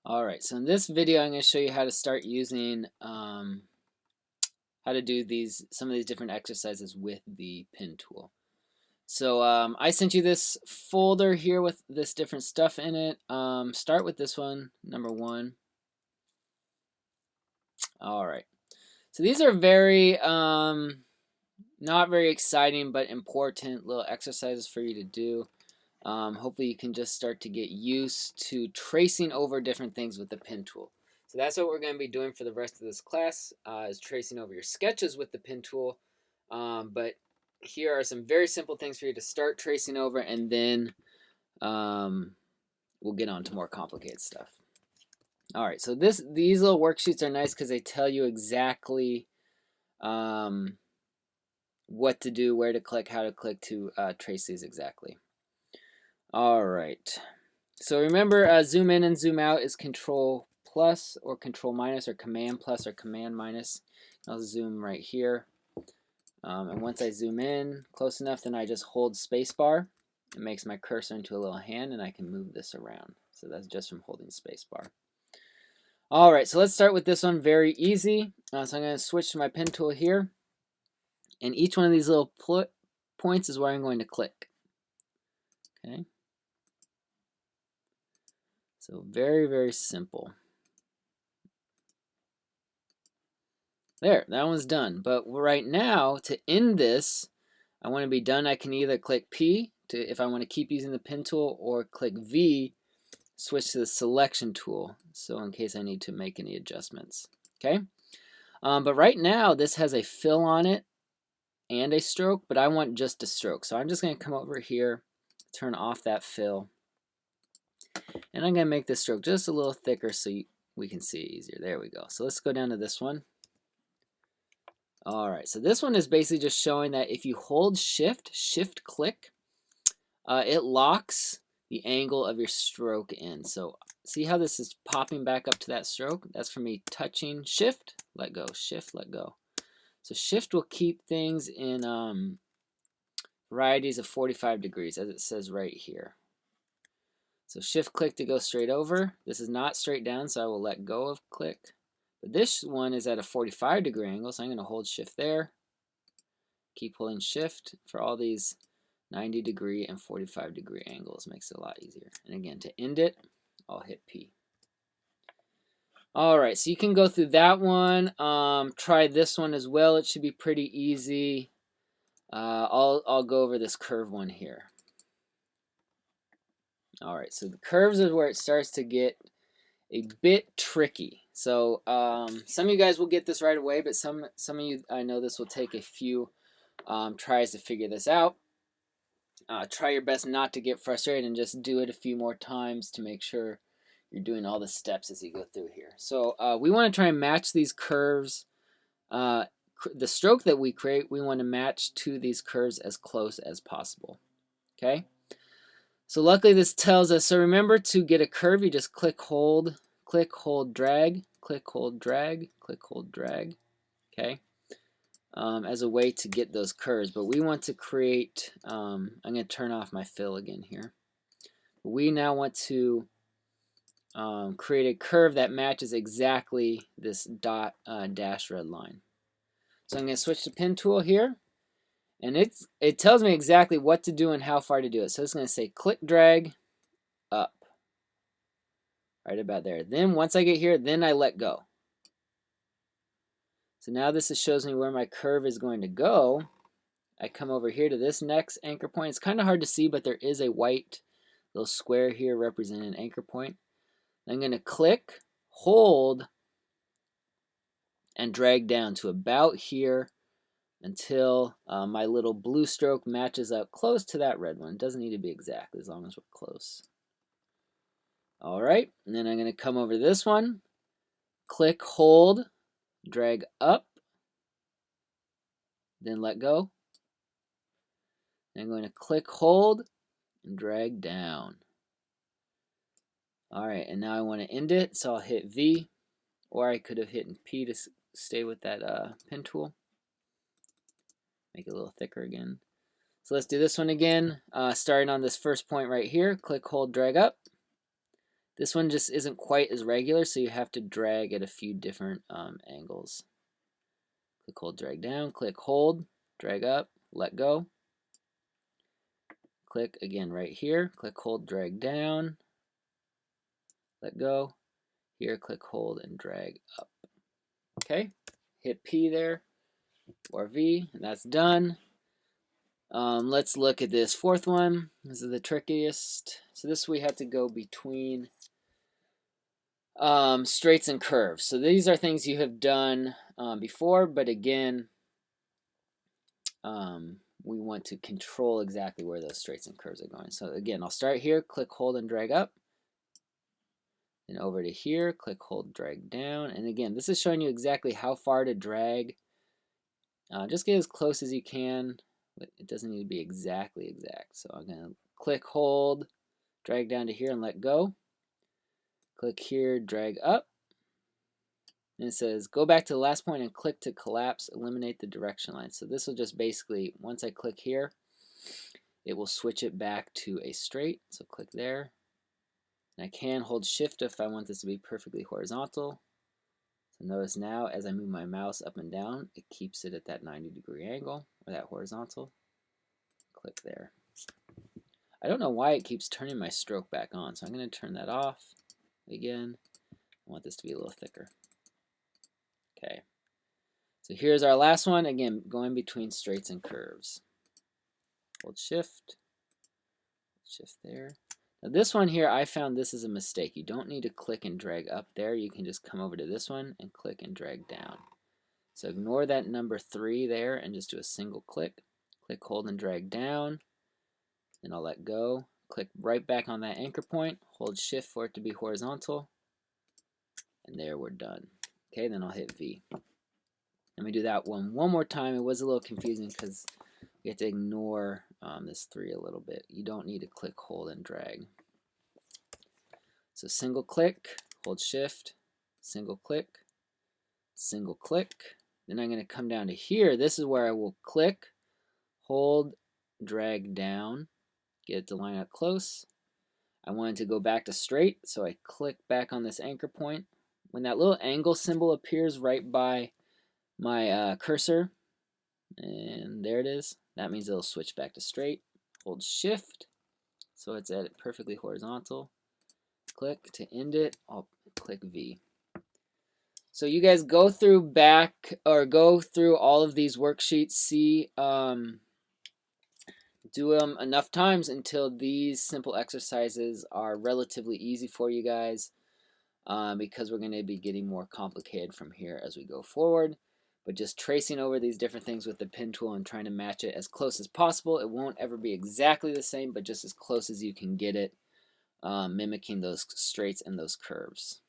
Alright, so in this video I'm going to show you how to start using how to do some of these different exercises with the pen tool. So I sent you this folder here with this different stuff in it. Start with this one, number 1. Alright, so these are very not very exciting but important little exercises for you to do. Hopefully you can just start to get used to tracing over different things with the pen tool. So that's what we're going to be doing for the rest of this class, is tracing over your sketches with the pen tool. But here are some very simple things for you to start tracing over, and then we'll get on to more complicated stuff. All right, so these little worksheets are nice because they tell you exactly what to do, where to click, how to click to trace these exactly. All right. So remember, zoom in and zoom out is Control plus or Control minus or Command plus or Command minus. I'll zoom right here. And once I zoom in close enough, then I just hold spacebar. It makes my cursor into a little hand, and I can move this around. So that's just from holding spacebar. All right, so let's start with this one. Very easy. So I'm going to switch to my pen tool here. And each one of these little points is where I'm going to click. Okay. So very, very simple. There, that one's done. But right now, to end this, I want to be done. I can either click P if I want to keep using the pen tool, or click V, switch to the selection tool, so in case I need to make any adjustments. Okay. But right now, this has a fill on it and a stroke, but I want just a stroke. So I'm just going to come over here, turn off that fill, and I'm going to make this stroke just a little thicker so we can see it easier. There we go. So let's go down to this one. Alright, so this one is basically just showing that if you hold shift click, it locks the angle of your stroke in. So see how this is popping back up to that stroke? That's for me touching shift, let go, shift, let go. So shift will keep things in varieties of 45 degrees, as it says right here. So shift click to go straight over. This is not straight down, so I will let go of click. But this one is at a 45-degree angle, so I'm going to hold shift there. Keep holding shift for all these 90-degree and 45-degree angles. Makes it a lot easier. And again, to end it, I'll hit P. Alright, so you can go through that one. Try this one as well. It should be pretty easy. I'll go over this curve one here. Alright, so the curves is where it starts to get a bit tricky. So some of you guys will get this right away, but some of you, I know this will take a few tries to figure this out. Try your best not to get frustrated and just do it a few more times to make sure you're doing all the steps as you go through here. So we want to try and match these curves. The stroke that we create, we want to match to these curves as close as possible. Okay? So luckily this tells us, so remember to get a curve, you just click, hold, drag, click, hold, drag, click, hold, drag, okay, as a way to get those curves. But we want to create, I'm going to turn off my fill again here. We now want to create a curve that matches exactly this dot dash red line. So I'm going to switch to pen tool here. And it tells me exactly what to do and how far to do it. So it's going to say click, drag, up. Right about there. Then once I get here, then I let go. So now this shows me where my curve is going to go. I come over here to this next anchor point. It's kind of hard to see, but there is a white little square here representing an anchor point. I'm going to click, hold, and drag down to about here until my little blue stroke matches up close to that red one. It doesn't need to be exact as long as we're close. Alright, and then I'm going to come over to this one, click, hold, drag up, then let go. I'm going to click, hold, and drag down. Alright, and now I want to end it, so I'll hit V, or I could have hit P to stay with that pen tool. Make it a little thicker again. So let's do this one again, starting on this first point right here. Click, hold, drag up. This one just isn't quite as regular, so you have to drag at a few different angles. Click, hold, drag down, click, hold, drag up, let go. Click again right here, click, hold, drag down, let go. Here, click, hold, and drag up. Okay, hit P there, or V, and that's done. Let's look at this fourth one. This is the trickiest. So this we have to go between straights and curves. So these are things you have done before, but again, we want to control exactly where those straights and curves are going. So again, I'll start here, click, hold, and drag up. Then over to here, click, hold, drag down. And again, this is showing you exactly how far to drag. Just get as close as you can, but it doesn't need to be exactly exact. So I'm going to click, hold, drag down to here and let go. Click here, drag up. And it says, go back to the last point and click to collapse, eliminate the direction line. So this will just basically, once I click here, it will switch it back to a straight. So click there. And I can hold shift if I want this to be perfectly horizontal. So notice now, as I move my mouse up and down, it keeps it at that 90-degree angle, or that horizontal. Click there. I don't know why it keeps turning my stroke back on, so I'm going to turn that off. Again, I want this to be a little thicker. Okay, so here's our last one. Again, going between straights and curves. Hold shift there. Now this one here, I found this is a mistake. You don't need to click and drag up there. You can just come over to this one and click and drag down. So ignore that number 3 there and just do a single click. Click, hold, and drag down. Then I'll let go. Click right back on that anchor point. Hold shift for it to be horizontal. And there, we're done. Okay, then I'll hit V. Let me do that one more time. It was a little confusing because we have to ignore this 3 a little bit. You don't need to click, hold, and drag. So single click, hold shift, single click, single click. Then I'm going to come down to here. This is where I will click, hold, drag down, get it to line up close. I wanted to go back to straight, so I click back on this anchor point. When that little angle symbol appears right by my cursor, and there it is, that means it'll switch back to straight. Hold shift, so it's at it perfectly horizontal. Click to end it, I'll click V. So you guys go through all of these worksheets, see, do them enough times until these simple exercises are relatively easy for you guys, because we're going to be getting more complicated from here as we go forward. But just tracing over these different things with the pen tool and trying to match it as close as possible. It won't ever be exactly the same, but just as close as you can get it, mimicking those straights and those curves.